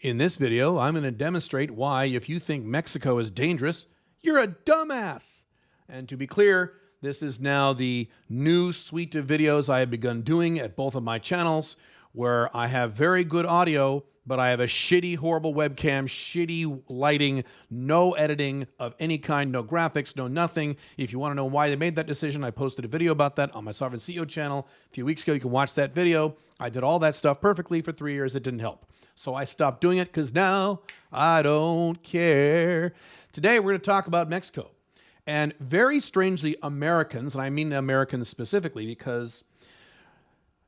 In this video, I'm going to demonstrate why, if you think Mexico is dangerous, you're a dumbass. And to be clear, this is now the new suite of videos I have begun doing at both of my channels, where I have very good audio, but I have a shitty, horrible webcam, shitty lighting, no editing of any kind, no graphics, no nothing. If you want to know why they made that decision, I posted a video about that on my Sovereign CEO channel a few weeks ago. You can watch that video. I did all that stuff perfectly for 3 years. It didn't help. So I stopped doing it because now I don't care. Today, we're going to talk about Mexico. And very strangely, Americans, and I mean Americans specifically because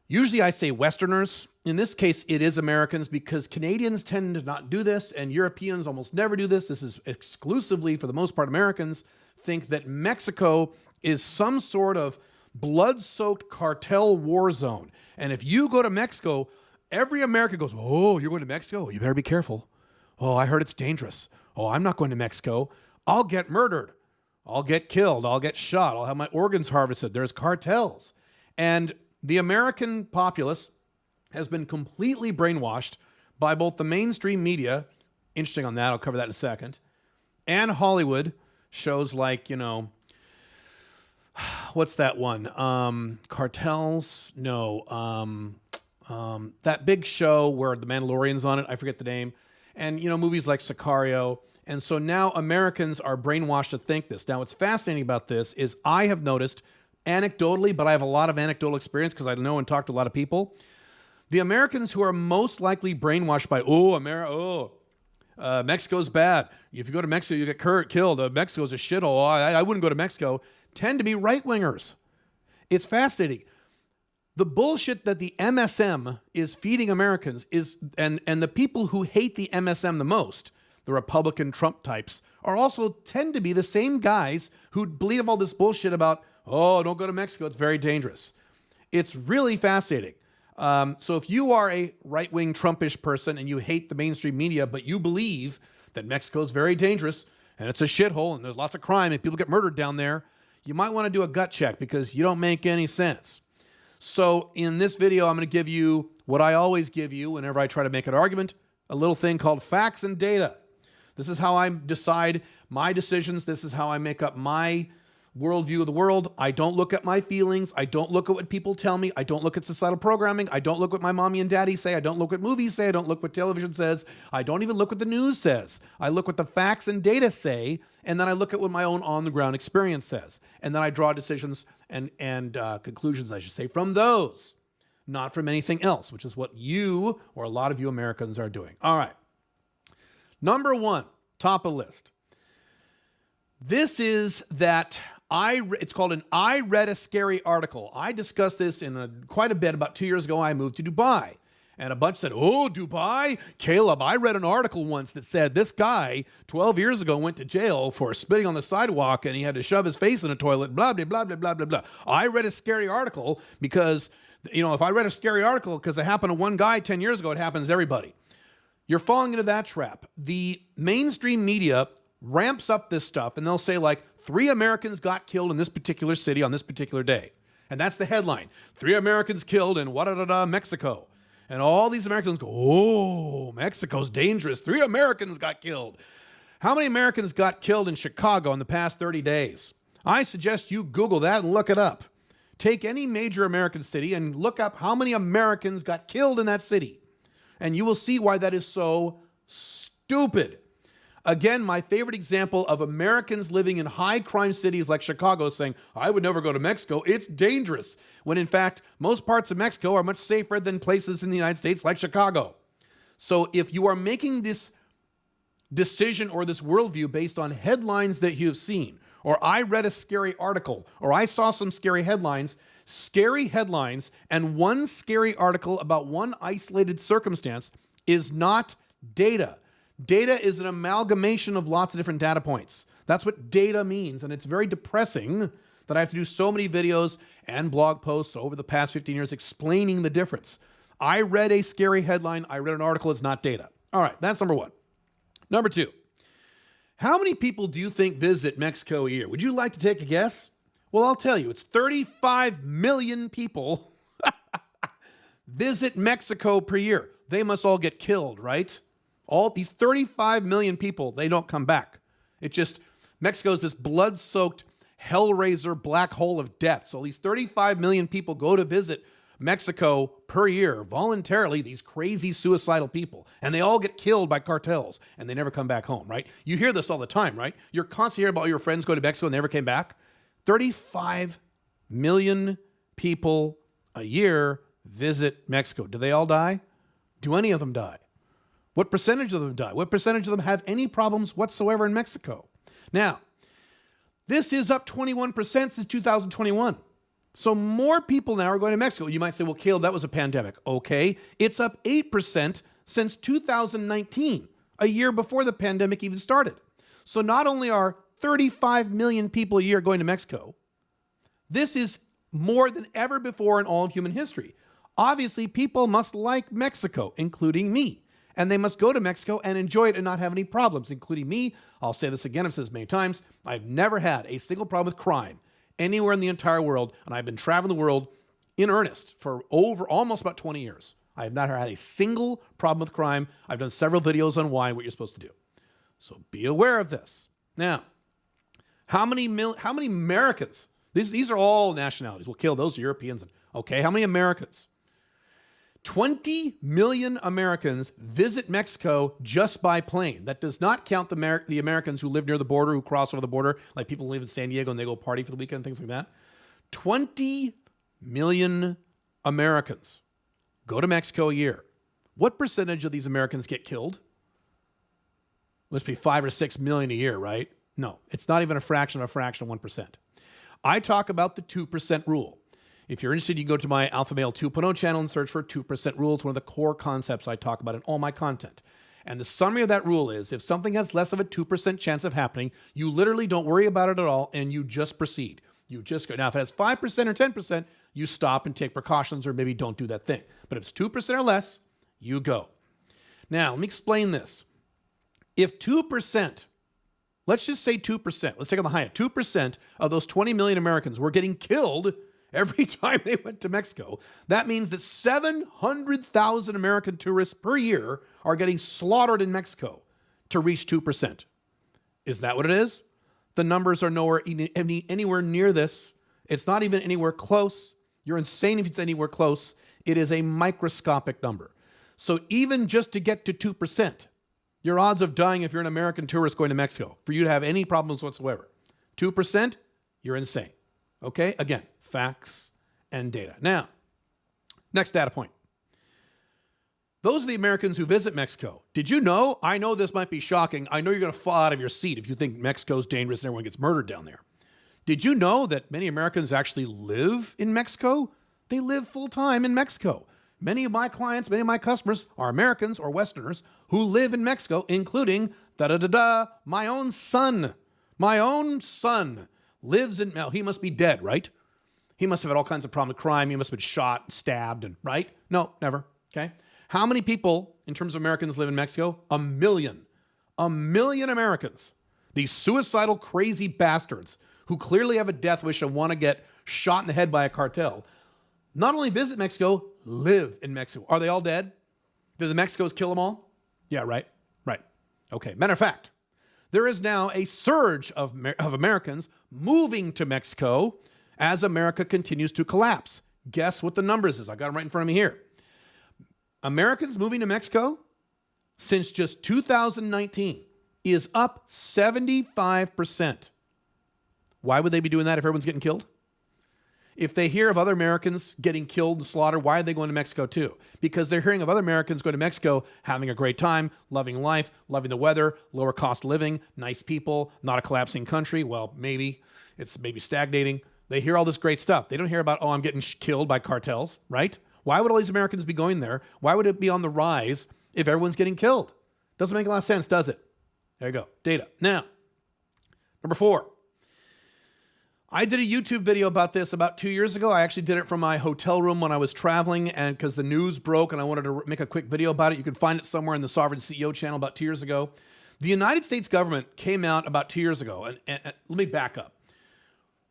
usually I say Westerners. In this case, it is Americans because Canadians tend to not do this and Europeans almost never do this. This is exclusively, for the most part, Americans think that Mexico is some sort of blood-soaked cartel war zone. And if you go to Mexico, every American goes, "Oh, you're going to Mexico? You better be careful. Oh, I heard it's dangerous. Oh, I'm not going to Mexico. I'll get murdered. I'll get killed. I'll get shot. I'll have my organs harvested. There's cartels." And the American populace has been completely brainwashed by both the mainstream media, interesting on that, I'll cover that in a second, and Hollywood shows like, what's that one? Cartels? No. That big show where the Mandalorian's on it, I forget the name. And, movies like Sicario. And so now Americans are brainwashed to think this. Now, what's fascinating about this is I have noticed anecdotally, but I have a lot of anecdotal experience because I know and talk to a lot of people. The Americans who are most likely brainwashed by, Mexico's bad. If you go to Mexico, you get killed. Mexico's a shithole. I wouldn't go to Mexico. Tend to be right-wingers. It's fascinating. The bullshit that the MSM is feeding Americans is, and the people who hate the MSM the most, the Republican Trump types, are also tend to be the same guys who believe all this bullshit about, don't go to Mexico, it's very dangerous. It's really fascinating. So if you are a right-wing Trumpish person and you hate the mainstream media, but you believe that Mexico is very dangerous and it's a shithole and there's lots of crime and people get murdered down there, you might want to do a gut check because you don't make any sense. So in this video, I'm going to give you what I always give you whenever I try to make an argument, a little thing called facts and data. This is how I decide my decisions. This is how I make up my worldview of the world. I don't look at my feelings. I don't look at what people tell me. I don't look at societal programming. I don't look what my mommy and daddy say. I don't look what movies say. I don't look what television says. I don't even look what the news says. I look what the facts and data say, and then I look at what my own on-the-ground experience says. And then I draw decisions and conclusions, I should say, from those, not from anything else, which is what you, or a lot of you Americans, are doing. All right. Number one, top of list. This is that it's called an I read a scary article. I discussed this in quite a bit. About 2 years ago, I moved to Dubai. And a bunch said, "Oh, Dubai? Caleb, I read an article once that said this guy 12 years ago went to jail for spitting on the sidewalk and he had to shove his face in a toilet, blah, blah, blah, blah, blah, blah, blah." I read a scary article because, if I read a scary article because it happened to one guy 10 years ago, it happens to everybody. You're falling into that trap. The mainstream media ramps up this stuff and they'll say like 3 Americans got killed in this particular city on this particular day. And that's the headline. 3 Americans killed in Mexico. And all these Americans go, "Oh, Mexico's dangerous. 3 Americans got killed." How many Americans got killed in Chicago in the past 30 days? I suggest you Google that and look it up. Take any major American city and look up how many Americans got killed in that city. And you will see why that is so stupid. Again, my favorite example of Americans living in high crime cities like Chicago saying, "I would never go to Mexico. It's dangerous." When in fact, most parts of Mexico are much safer than places in the United States like Chicago. So if you are making this decision or this worldview based on headlines that you've seen, or I read a scary article, or I saw some scary headlines and one scary article about one isolated circumstance is not data. Data is an amalgamation of lots of different data points. That's what data means. And it's very depressing that I have to do so many videos and blog posts over the past 15 years explaining the difference. I read a scary headline. I read an article. It's not data. All right, that's number one. Number two, how many people do you think visit Mexico a year? Would you like to take a guess? Well, I'll tell you, it's 35 million people visit Mexico per year. They must all get killed, right? All these 35 million people, they don't come back. It just, Mexico's this blood-soaked hellraiser black hole of death. So these 35 million people go to visit Mexico per year voluntarily, these crazy suicidal people, and they all get killed by cartels and they never come back home, right? You hear this all the time, right? You're constantly hearing about your friends go to Mexico and never came back. 35 million people a year visit Mexico. Do they all die? Do any of them die? What percentage of them die? What percentage of them have any problems whatsoever in Mexico? Now, this is up 21% since 2021. So more people now are going to Mexico. You might say, well, Caleb, that was a pandemic. Okay, it's up 8% since 2019, a year before the pandemic even started. So not only are 35 million people a year going to Mexico, this is more than ever before in all of human history. Obviously, people must like Mexico, including me. And they must go to Mexico and enjoy it and not have any problems, including me. I'll say this again, I've said this many times. I've never had a single problem with crime anywhere in the entire world, and I've been traveling the world in earnest for over almost about 20 years. I have not had a single problem with crime. I've done several videos on why and what you're supposed to do. So be aware of this. Now, how many Americans? These are all nationalities. We'll kill those Europeans. Okay, how many Americans? 20 million Americans visit Mexico just by plane. That does not count the Americans who live near the border, who cross over the border, like people who live in San Diego and they go party for the weekend, things like that. 20 million Americans go to Mexico a year. What percentage of these Americans get killed? Must be 5 or 6 million a year, right? No, it's not even a fraction of 1%. I talk about the 2% rule. If you're interested, you can go to my Alpha Male 2.0 channel and search for 2% rule. It's one of the core concepts I talk about in all my content. And the summary of that rule is if something has less of a 2% chance of happening, you literally don't worry about it at all and you just proceed. You just go. Now, if it has 5% or 10%, you stop and take precautions or maybe don't do that thing. But if it's 2% or less, you go. Now, let me explain this. If 2%, let's just say 2%, let's take on the high end, 2% of those 20 million Americans were getting killed every time they went to Mexico, that means that 700,000 American tourists per year are getting slaughtered in Mexico to reach 2%. Is that what it is? The numbers are nowhere anywhere near this. It's not even anywhere close. You're insane if it's anywhere close. It is a microscopic number. So even just to get to 2%, your odds of dying if you're an American tourist going to Mexico, for you to have any problems whatsoever, 2%, you're insane. Okay? Again, facts and data. Now, next data point. Those are the Americans who visit Mexico. Did you know? I know this might be shocking. I know you're going to fall out of your seat if you think Mexico's dangerous and everyone gets murdered down there. Did you know that many Americans actually live in Mexico? They live full-time in Mexico. Many of my clients, many of my customers are Americans or Westerners who live in Mexico, including, my own son. My own son lives in, now he must be dead, right? He must have had all kinds of problems with crime. He must have been shot, stabbed, and right? No, never, okay? How many people, in terms of Americans, live in Mexico? 1 million. 1 million Americans. These suicidal, crazy bastards who clearly have a death wish and want to get shot in the head by a cartel, not only visit Mexico, live in Mexico. Are they all dead? Did the Mexicos kill them all? Yeah, right. Okay, matter of fact, there is now a surge of Americans moving to Mexico as America continues to collapse. Guess what the numbers is? I got them right in front of me here. Americans moving to Mexico since just 2019 is up 75%. Why would they be doing that if everyone's getting killed? If they hear of other Americans getting killed and slaughtered, why are they going to Mexico too? Because they're hearing of other Americans going to Mexico, having a great time, loving life, loving the weather, lower cost of living, nice people, not a collapsing country. Well, maybe it's stagnating. They hear all this great stuff. They don't hear about, I'm getting killed by cartels, right? Why would all these Americans be going there? Why would it be on the rise if everyone's getting killed? Doesn't make a lot of sense, does it? There you go. Data. Now, number 4. I did a YouTube video about this about 2 years ago. I actually did it from my hotel room when I was traveling, and because the news broke and I wanted to make a quick video about it. You can find it somewhere in the Sovereign CEO channel about 2 years ago. The United States government came out about 2 years ago, and let me back up.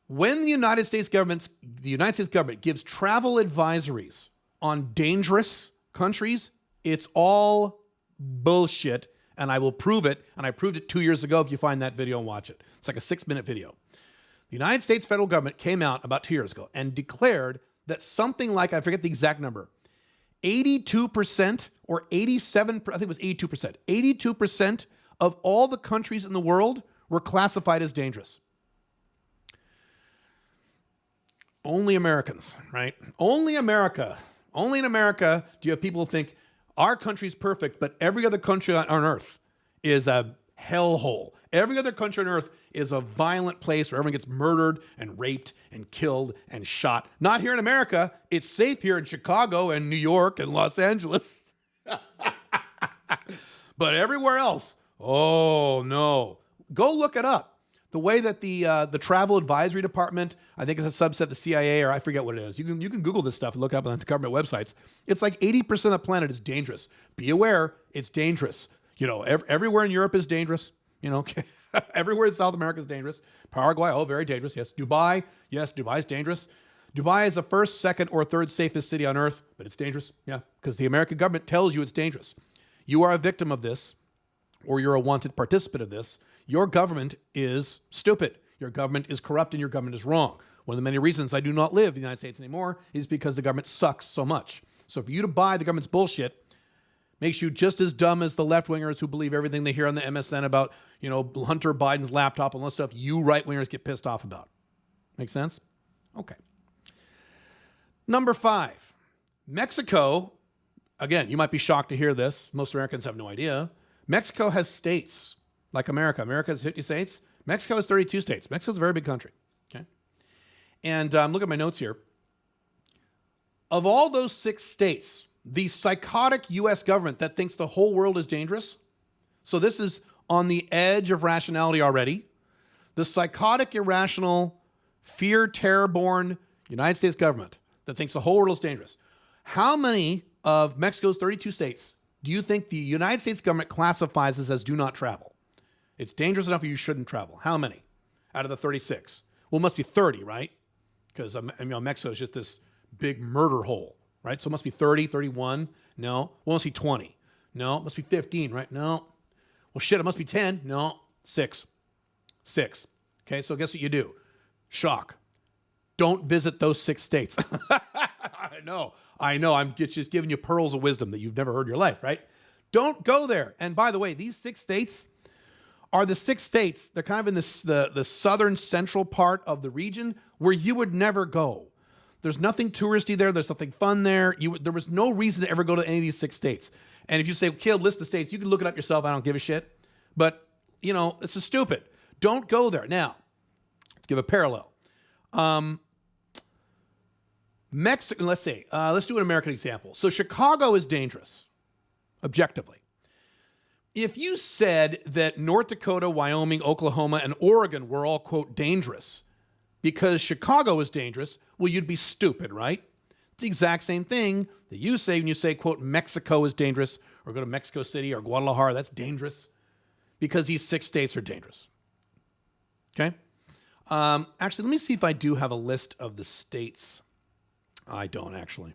When the United States government gives travel advisories on dangerous countries, it's all bullshit, and I will prove it. And I proved it 2 years ago if you find that video and watch it. It's like a 6-minute video. The United States federal government came out about 2 years ago and declared that something like, I forget the exact number, 82% or 87%, I think it was 82%, 82% of all the countries in the world were classified as dangerous. Only Americans, right? Only America. Only in America do you have people who think our country's perfect, but every other country on earth is a hellhole. Every other country on earth is a violent place where everyone gets murdered and raped and killed and shot. Not here in America. It's safe here in Chicago and New York and Los Angeles. But everywhere else, oh no. Go look it up. The way that the Travel Advisory Department, I think it's a subset of the CIA, or I forget what it is. You can Google this stuff and look it up on the government websites. It's like 80% of the planet is dangerous. Be aware, it's dangerous. You know, everywhere in Europe is dangerous. You know, everywhere in South America is dangerous. Paraguay, oh, very dangerous. Yes. Dubai, yes, Dubai is dangerous. Dubai is the first, second, or third safest city on earth, but it's dangerous. Yeah, because the American government tells you it's dangerous. You are a victim of this, or you're a wanted participant of this. Your government is stupid. Your government is corrupt, and your government is wrong. One of the many reasons I do not live in the United States anymore is because the government sucks so much. So for you to buy the government's bullshit makes you just as dumb as the left-wingers who believe everything they hear on the MSN about, you know, Hunter Biden's laptop and all that stuff you right-wingers get pissed off about. Make sense? Okay. Number 5, Mexico. Again, you might be shocked to hear this. Most Americans have no idea. Mexico has states like America. America has 50 states. Mexico has 32 states. Mexico's a very big country. Okay. And look at my notes here. Of all those 6 states, the psychotic U.S. government that thinks the whole world is dangerous, so this is on the edge of rationality already, the psychotic, irrational, fear, terror-born United States government that thinks the whole world is dangerous, how many of Mexico's 32 states do you think the United States government classifies as do not travel? It's dangerous enough you shouldn't travel. How many out of the 36? Well, it must be 30, right? Because Mexico is just this big murder hole. Right? So it must be 30, 31. No. Well, it must be 20. No. It must be 15, right? No. Well, shit, it must be 10. No. 6. 6. Okay, so guess what you do? Shock. Don't visit those 6 states. I know. I'm just giving you pearls of wisdom that you've never heard in your life, right? Don't go there. And by the way, these 6 states are the 6 states. They're kind of in the southern central part of the region where you would never go. There's nothing touristy there. There's nothing fun there. There was no reason to ever go to any of these 6 states. And if you say, Caleb, list the states, you can look it up yourself. I don't give a shit. But, you know, it's just stupid. Don't go there. Now, let's give a parallel. Mexico, let's do an American example. So Chicago is dangerous, objectively. If you said that North Dakota, Wyoming, Oklahoma, and Oregon were all, quote, dangerous, because Chicago is dangerous, well, you'd be stupid, right? It's the exact same thing that you say when you say, quote, Mexico is dangerous, or go to Mexico City or Guadalajara, that's dangerous, because these 6 states are dangerous. Okay? Actually, let me see if I do have a list of the states. I don't, actually.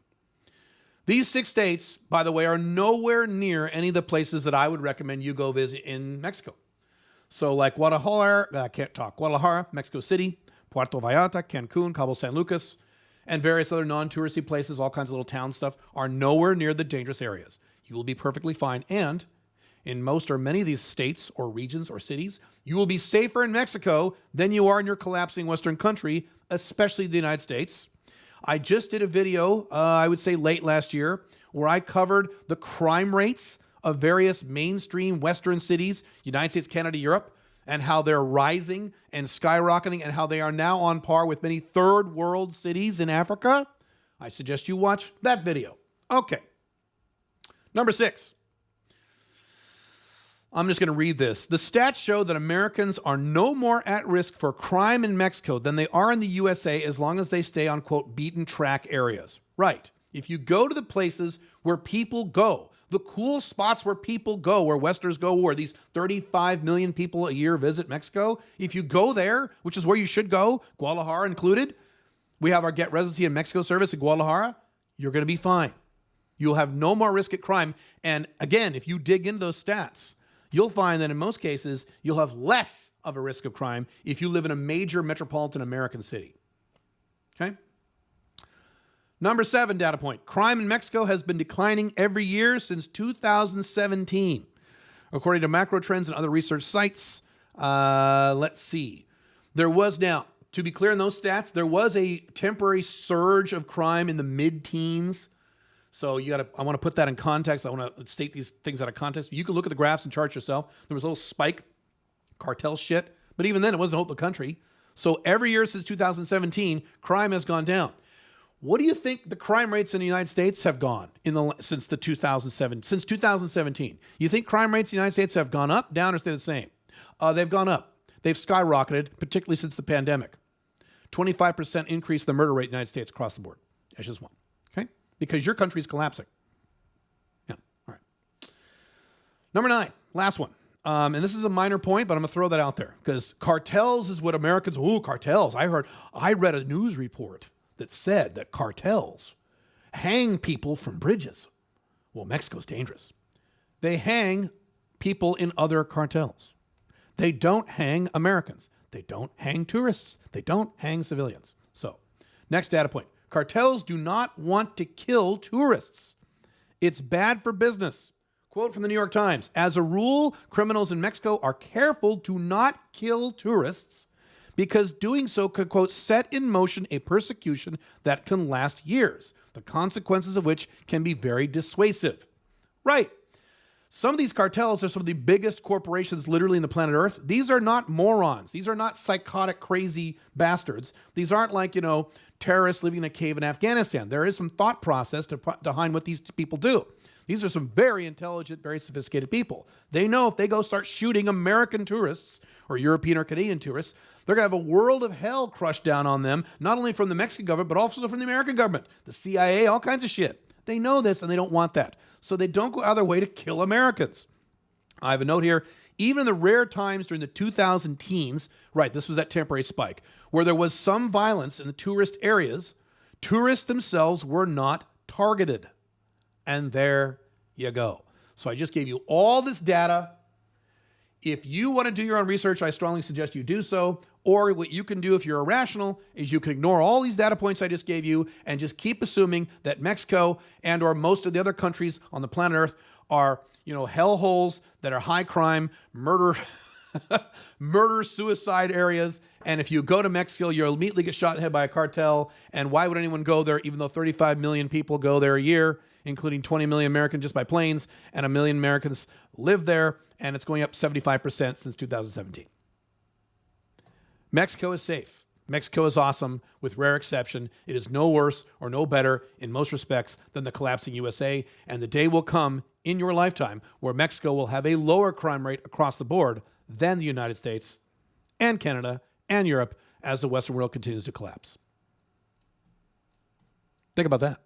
These 6 states, by the way, are nowhere near any of the places that I would recommend you go visit in Mexico. So like Guadalajara, Mexico City, Puerto Vallarta, Cancun, Cabo San Lucas, and various other non-touristy places, all kinds of little town stuff, are nowhere near the dangerous areas. You will be perfectly fine. And in most or many of these states or regions or cities, you will be safer in Mexico than you are in your collapsing Western country, especially the United States. I just did a video, I would say late last year, where I covered the crime rates of various mainstream Western cities, United States, Canada, Europe, and how they're rising and skyrocketing and how they are now on par with many third world cities in Africa. I suggest you watch that video. Okay. Number 6. I'm just going to read this. The stats show that Americans are no more at risk for crime in Mexico than they are in the USA as long as they stay on, quote, beaten track areas. Right. If you go to the places where people go, the cool spots where people go, where Westerners go, where these 35 million people a year visit Mexico, if you go there, which is where you should go, Guadalajara included, we have our Get Residency in Mexico service in Guadalajara, you're going to be fine. You'll have no more risk at crime. And again, if you dig into those stats, you'll find that in most cases, you'll have less of a risk of crime if you live in a major metropolitan American city. Okay? Number 7 data point. Crime in Mexico has been declining every year since 2017. According to macro trends and other research sites, let's see. There was, now, to be clear in those stats, there was a temporary surge of crime in the mid-teens. So I want to put that in context. I want to state these things out of context. You can look at the graphs and charts yourself. There was a little spike, cartel shit. But even then, it wasn't the whole country. So every year since 2017, crime has gone down. What do you think the crime rates in the United States have gone since 2017? You think crime rates in the United States have gone up, down, or stay the same? They've gone up. They've skyrocketed, particularly since the pandemic. 25% increase in the murder rate in the United States across the board. That's just one. Okay? Because your country's collapsing. Yeah. All right. Number 9, last one. And this is a minor point, but I'm going to throw that out there because cartels is what Americans, cartels. I read a news report that said that cartels hang people from bridges. Well, Mexico's dangerous. They hang people in other cartels. They don't hang Americans. They don't hang tourists. They don't hang civilians. So, next data point. Cartels do not want to kill tourists. It's bad for business. Quote from the New York Times. As a rule, criminals in Mexico are careful to not kill tourists because doing so could, quote, set in motion a persecution that can last years, the consequences of which can be very dissuasive. Right. Some of these cartels are some of the biggest corporations literally in the planet Earth. These are not morons. These are not psychotic, crazy bastards. These aren't like, terrorists living in a cave in Afghanistan. There is some thought process behind what these people do. These are some very intelligent, very sophisticated people. They know if they go start shooting American tourists or European or Canadian tourists, they're going to have a world of hell crushed down on them, not only from the Mexican government, but also from the American government, the CIA, all kinds of shit. They know this and they don't want that. So they don't go out of their way to kill Americans. I have a note here. Even in the rare times during the 2000 teens, right, this was that temporary spike, where there was some violence in the tourist areas, tourists themselves were not targeted. And there you go. So I just gave you all this data. If you want to do your own research, I strongly suggest you do so. Or what you can do if you're irrational is you can ignore all these data points I just gave you and just keep assuming that Mexico and or most of the other countries on the planet Earth are, hellholes that are high crime, murder, suicide areas. And if you go to Mexico, you'll immediately get shot in the head by a cartel. And why would anyone go there, even though 35 million people go there a year, including 20 million Americans just by planes, and 1 million Americans live there, and it's going up 75% since 2017. Mexico is safe. Mexico is awesome, with rare exception. It is no worse or no better in most respects than the collapsing USA, and the day will come in your lifetime where Mexico will have a lower crime rate across the board than the United States and Canada and Europe as the Western world continues to collapse. Think about that.